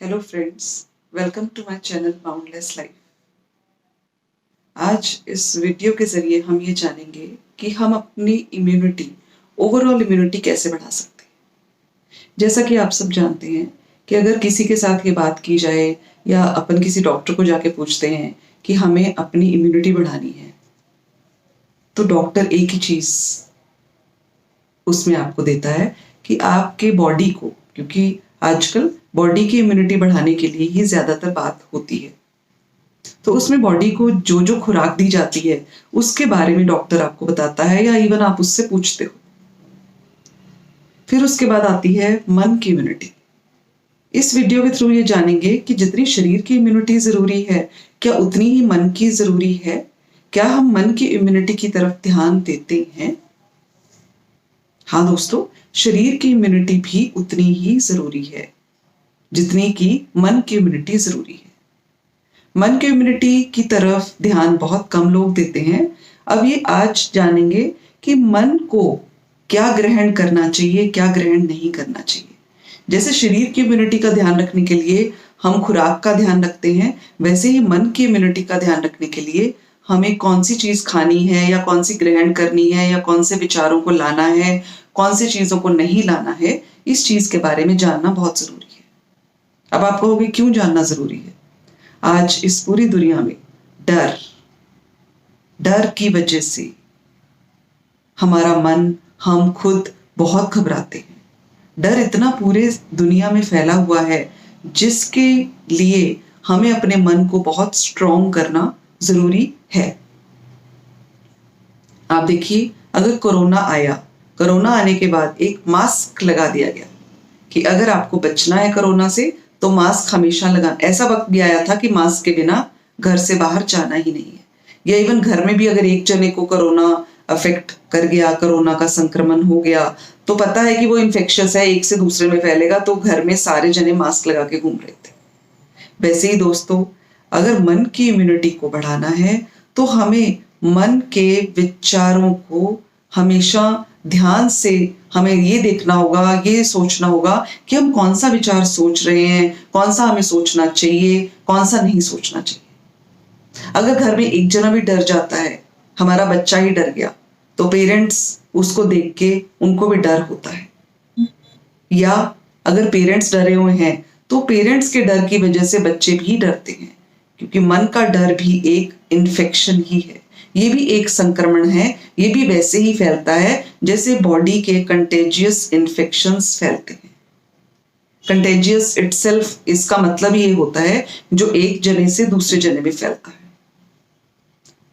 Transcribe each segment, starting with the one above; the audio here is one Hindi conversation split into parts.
Hello friends, welcome to my channel boundless life. आज इस वीडियो के ज़रिए हम ये जानेंगे कि हम अपनी इम्यूनिटी, ओवरऑल इम्यूनिटी कैसे बढ़ा सकते हैं। जैसा कि आप सब जानते हैं कि अगर किसी के साथ ये बात की जाए या अपन किसी डॉक्टर को जाके पूछते हैं कि हमें अपनी इम्यूनिटी बढ़ानी है, तो डॉक्टर एक ही चीज़ उसमें आपको देता है कि आपके बॉडी को, क्योंकि आजकल बॉडी की इम्यूनिटी बढ़ाने के लिए ही ज़्यादातर बात होती है, तो उसमें बॉडी को जो जो खुराक दी जाती है उसके बारे में डॉक्टर आपको बताता है या इवन आप उससे पूछते हो। फिर उसके बाद आती है मन की इम्यूनिटी। इस वीडियो के थ्रू ये जानेंगे कि जितनी शरीर की इम्यूनिटी जरूरी है, क्या उतनी ही मन की जरूरी है। क्या हम मन की इम्यूनिटी की तरफ ध्यान देते हैं? हाँ दोस्तों, शरीर की इम्यूनिटी भी उतनी ही जरूरी है जितनी की मन की इम्यूनिटी जरूरी है। मन की इम्यूनिटी की तरफ ध्यान बहुत कम लोग देते हैं। अब ये आज जानेंगे कि मन को क्या ग्रहण करना चाहिए, क्या ग्रहण नहीं करना चाहिए। जैसे शरीर की इम्यूनिटी का ध्यान रखने के लिए हम खुराक का ध्यान रखते हैं, वैसे ही मन की इम्यूनिटी का ध्यान रखने के लिए हमें कौन सी चीज खानी है या कौन सी ग्रहण करनी है या कौन से विचारों को लाना है, कौन सी चीजों को नहीं लाना है, इस चीज के बारे में जानना बहुत जरूरी है। अब आप कहोगे क्यों जानना जरूरी है? आज इस पूरी दुनिया में डर की वजह से हमारा मन, हम खुद बहुत घबराते हैं। डर इतना पूरे दुनिया में फैला हुआ है जिसके लिए हमें अपने मन को बहुत स्ट्रॉन्ग करना जरूरी है। आप देखिए, अगर कोरोना आने के बाद एक मास्क लगा दिया गया कि अगर आपको बचना है कोरोना से तो मास्क हमेशा लगाना। ऐसा वक्त भी आया था कि मास्क के बिना घर से बाहर जाना ही नहीं है, या इवन घर में भी अगर एक जने को कोरोना अफेक्ट कर गया, कोरोना का संक्रमण हो गया, तो पता है कि वो इन्फेक्शियस है, एक से दूसरे में फैलेगा, तो घर में सारे जने मास्क लगा के घूम रहे थे। वैसे ही दोस्तों, अगर मन की इम्यूनिटी को बढ़ाना है तो हमें मन के विचारों को हमेशा ध्यान से हमें ये देखना होगा, ये सोचना होगा कि हम कौन सा विचार सोच रहे हैं, कौन सा हमें सोचना चाहिए, कौन सा नहीं सोचना चाहिए। अगर घर में एक जना भी डर जाता है, हमारा बच्चा ही डर गया, तो पेरेंट्स उसको देख के उनको भी डर होता है। या अगर पेरेंट्स डरे हुए हैं तो पेरेंट्स के डर की वजह से बच्चे भी डरते हैं, क्योंकि मन का डर भी एक इन्फेक्शन ही है, ये भी एक संक्रमण है। ये भी वैसे ही फैलता है जैसे बॉडी के कंटेजियस इन्फेक्शंस फैलते हैं। कंटेजियस इटसेल्फ, इसका मतलब ये होता है जो एक जने से दूसरे जने में फैलता है।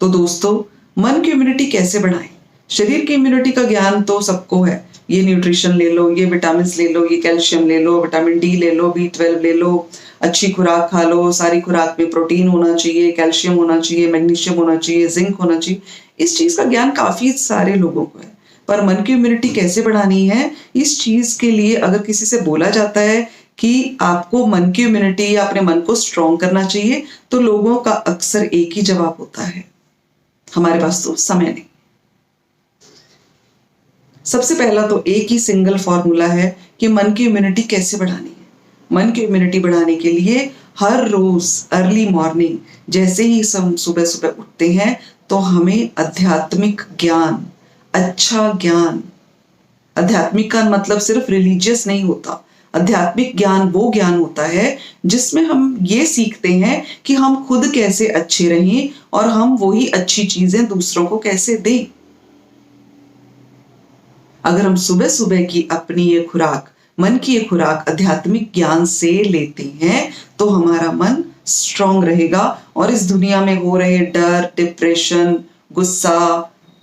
तो दोस्तों, मन की इम्यूनिटी कैसे बढ़ाएं? शरीर की इम्यूनिटी का ज्ञान तो सबको है। ये न्यूट्रिशन ले लो, ये विटामिन ले लो, ये कैल्शियम ले लो, विटामिन डी ले लो, B12 ले लो, अच्छी खुराक खा लो, सारी खुराक में प्रोटीन होना चाहिए, कैल्शियम होना चाहिए, मैग्नीशियम होना चाहिए, जिंक होना चाहिए। इस चीज का ज्ञान काफी सारे लोगों को है, पर मन की इम्यूनिटी कैसे बढ़ानी है, इस चीज के लिए अगर किसी से बोला जाता है कि आपको मन की इम्यूनिटी या अपने मन को स्ट्रॉन्ग करना चाहिए, तो लोगों का अक्सर एक ही जवाब होता है, हमारे पास तो समय नहीं। सबसे पहला तो एक ही सिंगल फॉर्मूला है कि मन की इम्यूनिटी कैसे बढ़ानी है। मन की इम्यूनिटी बढ़ाने के लिए हर रोज अर्ली मॉर्निंग जैसे ही हम सुबह सुबह उठते हैं तो हमें आध्यात्मिक ज्ञान, अच्छा ज्ञान, आध्यात्मिक का मतलब सिर्फ रिलीजियस नहीं होता। आध्यात्मिक ज्ञान वो ज्ञान होता है जिसमें हम ये सीखते हैं कि हम खुद कैसे अच्छे रहें और हम वही अच्छी चीजें दूसरों को कैसे दें। अगर हम सुबह सुबह की अपनी ये खुराक, मन की ये खुराक आध्यात्मिक ज्ञान से लेते हैं तो हमारा मन स्ट्रांग रहेगा और इस दुनिया में हो रहे डर, डिप्रेशन, गुस्सा,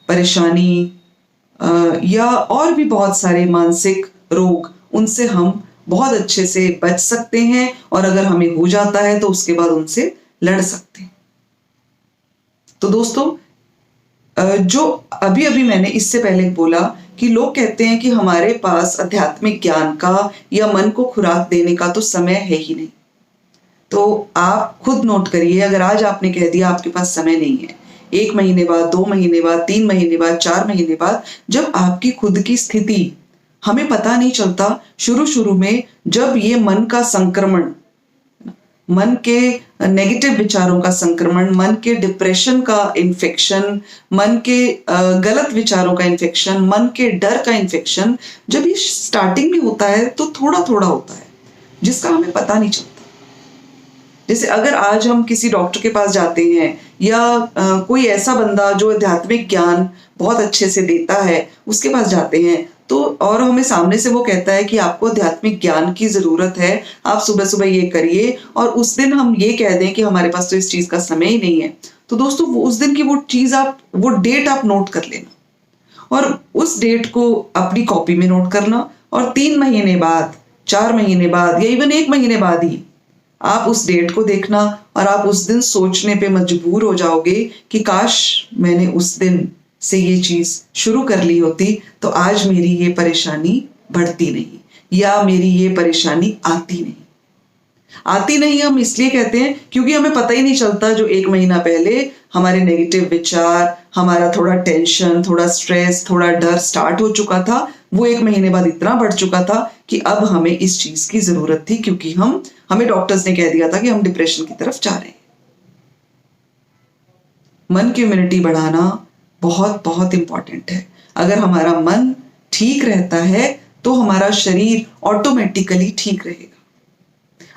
परेशानी या और भी बहुत सारे मानसिक रोग, उनसे हम बहुत अच्छे से बच सकते हैं, और अगर हमें हो जाता है तो उसके बाद उनसे लड़ सकते हैं। तो दोस्तों, जो अभी अभी मैंने इससे पहले बोला कि लोग कहते हैं कि हमारे पास आध्यात्मिक ज्ञान का या मन को खुराक देने का तो समय है ही नहीं। तो आप खुद नोट करिए, अगर आज आपने कह दिया आपके पास समय नहीं है, 1 महीने बाद, 2 महीने बाद, 3 महीने बाद, 4 महीने बाद, जब आपकी खुद की स्थिति, हमें पता नहीं चलता शुरू शुरू में जब ये मन का संक्रमण मन के नेगेटिव विचारों का संक्रमण, मन के डिप्रेशन का इन्फेक्शन, मन के गलत विचारों का इन्फेक्शन, मन के डर का इन्फेक्शन, जब ये स्टार्टिंग में होता है तो थोड़ा थोड़ा होता है जिसका हमें पता नहीं चलता। जैसे अगर आज हम किसी डॉक्टर के पास जाते हैं या कोई ऐसा बंदा जो आध्यात्मिक ज्ञान बहुत अच्छे से देता है उसके पास जाते हैं तो और हमें सामने से वो कहता है कि आपको आध्यात्मिक ज्ञान की जरूरत है, आप सुबह सुबह ये करिए, और उस दिन हम ये कह दें कि हमारे पास तो इस चीज का समय ही नहीं है, तो दोस्तों वो उस दिन की वो डेट आप नोट कर लेना और उस डेट को अपनी कॉपी में नोट करना, और 3 महीने बाद, 4 महीने बाद या इवन 1 महीने बाद ही आप उस डेट को देखना और आप उस दिन सोचने पे मजबूर हो जाओगे कि काश मैंने उस दिन से ये चीज शुरू कर ली होती तो आज मेरी ये परेशानी बढ़ती नहीं या मेरी ये परेशानी आती नहीं। आती नहीं हम इसलिए कहते हैं क्योंकि हमें पता ही नहीं चलता जो 1 महीना पहले हमारे नेगेटिव विचार, हमारा थोड़ा टेंशन, थोड़ा स्ट्रेस, थोड़ा डर स्टार्ट हो चुका था, वो 1 महीने बाद इतना बढ़ चुका था कि अब हमें इस चीज की जरूरत थी क्योंकि हमें डॉक्टर्स ने कह दिया था कि हम डिप्रेशन की तरफ जा रहे हैं। मन की इम्यूनिटी बढ़ाना बहुत बहुत इंपॉर्टेंट है। अगर हमारा मन ठीक रहता है तो हमारा शरीर ऑटोमेटिकली ठीक रहेगा।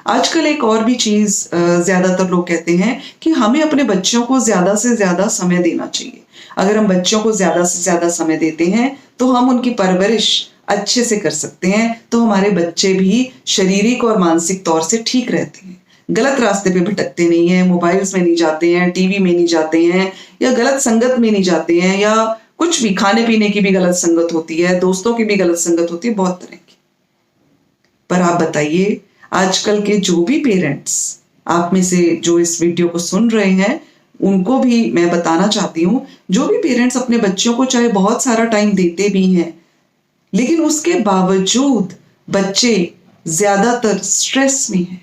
आजकल एक और भी चीज ज्यादातर लोग कहते हैं कि हमें अपने बच्चों को ज्यादा से ज्यादा समय देना चाहिए। अगर हम बच्चों को ज्यादा से ज्यादा समय देते हैं तो हम उनकी परवरिश अच्छे से कर सकते हैं, तो हमारे बच्चे भी शारीरिक और मानसिक तौर से ठीक रहते हैं, गलत रास्ते पे भटकते नहीं हैं, मोबाइल्स में नहीं जाते हैं, टीवी में नहीं जाते हैं या गलत संगत में नहीं जाते हैं या कुछ भी, खाने पीने की भी गलत संगत होती है, दोस्तों की भी गलत संगत होती है, बहुत तरह की। पर आप बताइए आजकल के जो भी पेरेंट्स, आप में से जो इस वीडियो को सुन रहे हैं उनको भी मैं बताना चाहती हूँ, जो भी पेरेंट्स अपने बच्चों को चाहे बहुत सारा टाइम देते भी हैं लेकिन उसके बावजूद बच्चे ज्यादातर स्ट्रेस में हैं,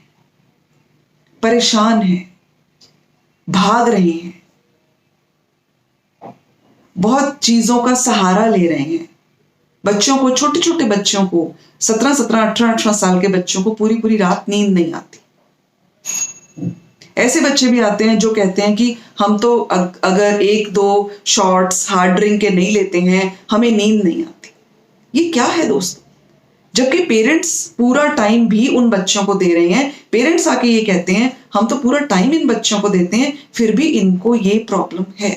परेशान हैं, भाग रहे हैं, बहुत चीजों का सहारा ले रहे हैं। बच्चों को, छोटे छोटे बच्चों को, 17-17, 18-18 साल के बच्चों को पूरी पूरी रात नींद नहीं आती। ऐसे बच्चे भी आते हैं जो कहते हैं कि हम तो अगर 1-2 शॉट्स हार्ड ड्रिंक के नहीं लेते हैं हमें नींद नहीं आती। ये क्या है दोस्तों? जबकि पेरेंट्स पूरा टाइम भी उन बच्चों को दे रहे हैं। पेरेंट्स आके ये कहते हैं हम तो पूरा टाइम इन बच्चों को देते हैं फिर भी इनको ये प्रॉब्लम है।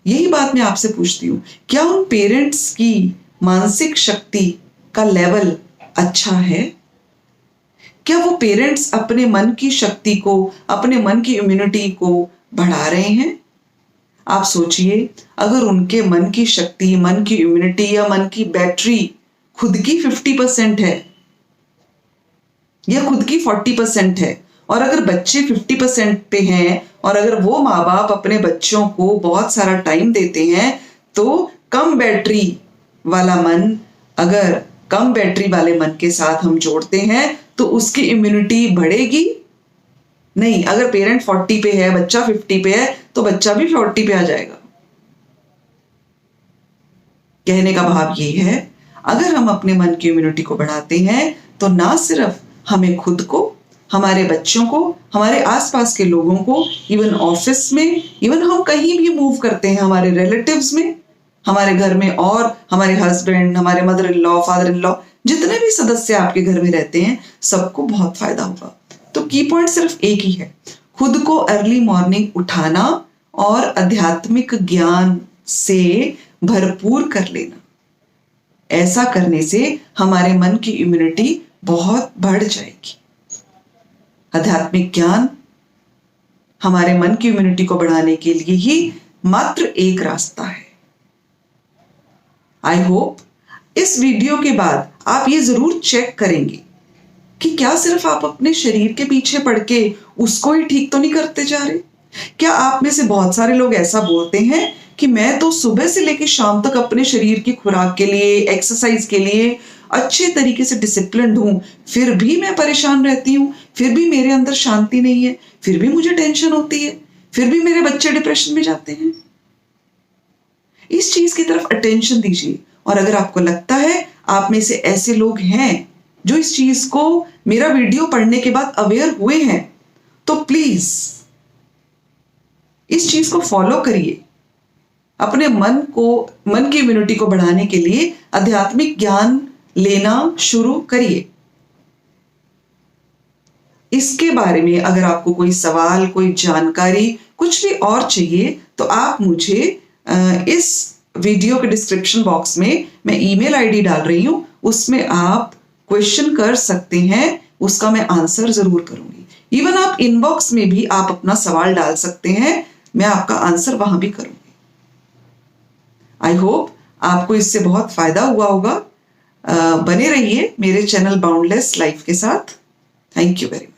यही बात मैं आपसे पूछती हूँ, क्या उन पेरेंट्स की मानसिक शक्ति का लेवल अच्छा है? क्या वो पेरेंट्स अपने मन की शक्ति को, अपने मन की इम्यूनिटी को बढ़ा रहे हैं? आप सोचिए, अगर उनके मन की शक्ति, मन की इम्यूनिटी या मन की बैटरी खुद की 50% है या खुद की 40% है, और अगर बच्चे 50% पे हैं और अगर वो माँ बाप अपने बच्चों को बहुत सारा टाइम देते हैं तो कम बैटरी वाला मन, अगर कम बैटरी वाले मन के साथ हम जोड़ते हैं तो उसकी इम्यूनिटी बढ़ेगी नहीं। अगर पेरेंट 40 पे है, बच्चा 50 पे है तो बच्चा भी 40 पे आ जाएगा। कहने का भाव ये है, अगर हम अपने मन की इम्यूनिटी को बढ़ाते हैं तो ना सिर्फ हमें खुद को, हमारे बच्चों को, हमारे आसपास के लोगों को, इवन ऑफिस में, इवन हम कहीं भी मूव करते हैं, हमारे रिलेटिव्स में, हमारे घर में, और हमारे हस्बैंड, हमारे mother in law, father in law, जितने भी सदस्य आपके घर में रहते हैं सबको बहुत फायदा होगा। तो की पॉइंट सिर्फ एक ही है, खुद को अर्ली मॉर्निंग उठाना और आध्यात्मिक ज्ञान से भरपूर कर लेना। ऐसा करने से हमारे मन की इम्यूनिटी बहुत बढ़ जाएगी। आध्यात्मिक ज्ञान हमारे मन की इम्यूनिटी को बढ़ाने के लिए ही मात्र एक रास्ता है। आई होप इस वीडियो के बाद आप ये जरूर चेक करेंगे कि क्या सिर्फ आप अपने शरीर के पीछे पड़ के उसको ही ठीक तो नहीं करते जा रहे। क्या आप में से बहुत सारे लोग ऐसा बोलते हैं कि मैं तो सुबह से लेकर शाम तक अपने शरीर की खुराक के लिए, एक्सरसाइज के लिए अच्छे तरीके से डिसिप्लिन्ड हूं, फिर भी मैं परेशान रहती हूं, फिर भी मेरे अंदर शांति नहीं है, फिर भी मुझे टेंशन होती है, फिर भी मेरे बच्चे डिप्रेशन में जाते हैं। इस चीज की तरफ अटेंशन दीजिए, और अगर आपको लगता है आप में से ऐसे लोग हैं जो इस चीज को मेरा वीडियो पढ़ने के बाद अवेयर हुए हैं तो प्लीज इस चीज को फॉलो करिए। अपने मन की इम्यूनिटी को बढ़ाने के लिए आध्यात्मिक ज्ञान लेना शुरू करिए। इसके बारे में अगर आपको कोई सवाल, कोई जानकारी, कुछ भी और चाहिए तो आप मुझे इस वीडियो के डिस्क्रिप्शन बॉक्स में मैं ईमेल आईडी डाल रही हूं, उसमें आप क्वेश्चन कर सकते हैं, उसका मैं आंसर जरूर करूंगी। इवन आप इनबॉक्स में भी आप अपना सवाल डाल सकते हैं, मैं आपका आंसर वहां भी करूंगी। आई होप आपको इससे बहुत फायदा हुआ होगा। बने रहिए मेरे चैनल बाउंडलेस लाइफ के साथ। Thank you very much.